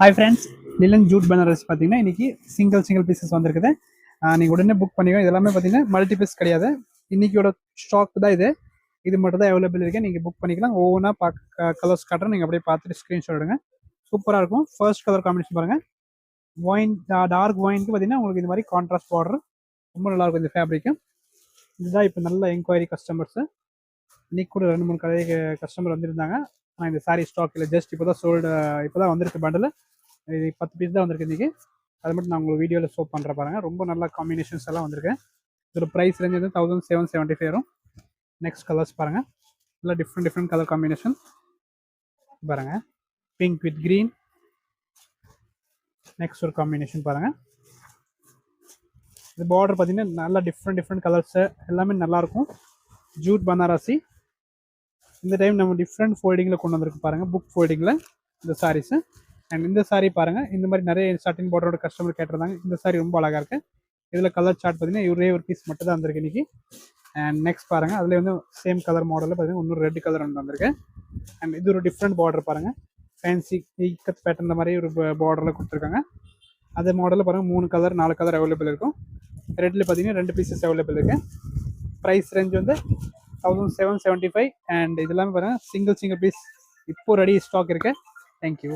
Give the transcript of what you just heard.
Hi friends, லிலன் Jude Banaras பார்த்தீங்கன்னா இன்றைக்கி single pieces வந்திருக்குது. நீங்கள் உடனே புக் பண்ணிக்கோ. இது எல்லாமே பார்த்தீங்கன்னா மல்டி பீஸ் கிடையாது. இன்றைக்கியோட ஸ்டாக் தான் இது மட்டும் தான் அவைலபிள் இருக்குது. நீங்கள் புக் பண்ணிக்கலாம். ஒவ்வொன்றா கலர்ஸ் காட்டுறேன். நீங்கள் அப்படியே பார்த்துட்டு ஸ்க்ரீன்ஷாட் எடுங்க. சூப்பராக இருக்கும். ஃபர்ஸ்ட் கலர் காம்பினேஷன் பாருங்கள். ஒயின் டார்க் ஒயினுக்கு பார்த்தீங்கன்னா உங்களுக்கு இந்த மாதிரி கான்ட்ராஸ்ட் பார்டர் ரொம்ப நல்லாயிருக்கும். இந்த ஃபேப்ரிக்கு இதுதான் இப்போ நல்ல என்கொயரி கஸ்டமர்ஸு. இன்றைக்கி கூட 2-3 கஸ்டமர் வந்திருந்தாங்க. ஆனால் இந்த சாரீ ஸ்டாக் இல்லை, ஜஸ்ட் இப்போ தான் இப்போ தான் வந்திருக்கு பண்டில். இது 10 பீஸ் தான் வந்திருக்கு இன்றைக்கி. அது மட்டும் நான் உங்களுக்கு வீடியோவில் ஷோ பண்ணுற பாருங்கள். ரொம்ப நல்ல காம்பினேஷன்ஸ் எல்லாம் வந்திருக்கு. இதோட ப்ரைஸ் ரேஞ்ச் வந்து 1775 வரும். நெக்ஸ்ட் கலர்ஸ் பாருங்கள். நல்லா டிஃப்ரெண்ட் கலர் காம்பினேஷன் பாருங்கள். Pink with green. நெக்ஸ்ட் ஒரு காம்பினேஷன் பாருங்கள். இது பார்டர் பார்த்தீங்கன்னா நல்லா டிஃப்ரெண்ட் கலர்ஸு எல்லாமே நல்லாயிருக்கும். ஜூட் பனாரசி. இந்த டைம் நம்ம டிஃப்ரெண்ட் ஃபோல்டிங்கில் கொண்டு வந்திருக்கு பாருங்கள். புக் ஃபோல்டிங்கில் இந்த சாரீஸு. அண்ட் இந்த சாரீ பாருங்கள். இந்த மாதிரி நிறைய சாட்டின் பார்டரோட கஸ்டமர் கேட்டிருந்தாங்க. இந்த சாரீ ரொம்ப அழகாக இருக்குது. இதில் கலர் சார்ட் பார்த்தீங்கன்னா ஒரே ஒரு பீஸ் மட்டும் தான் வந்திருக்கு இன்றைக்கி. அண்ட் நெக்ஸ்ட் பாருங்கள். அதில் வந்து சேம் கலர் மாடலில் பார்த்தீங்கன்னா இன்னொரு ரெட் கலர் ஒன்று வந்திருக்கு. அண்ட் இது ஒரு டிஃப்ரெண்ட் பார்டர் பாருங்கள். ஃபேன்சி இக்கத் பேட்டர்ன் மாதிரி ஒரு பார்டரில் கொடுத்துருக்காங்க. அதே மாடலில் பாருங்கள் 3 கலர் 4 கலர் அவைலபிள் இருக்கும். ரெட்டில் பார்த்தீங்கன்னா 2 பீசஸ் அவைலபிள் இருக்குது. ப்ரைஸ் ரேஞ்ச் வந்து 1775. அண்ட் இது எல்லாமே பாருங்கள் சிங்கிள் பீஸ் இப்போ ரெடி ஸ்டாக் இருக்குது. தேங்க்யூ.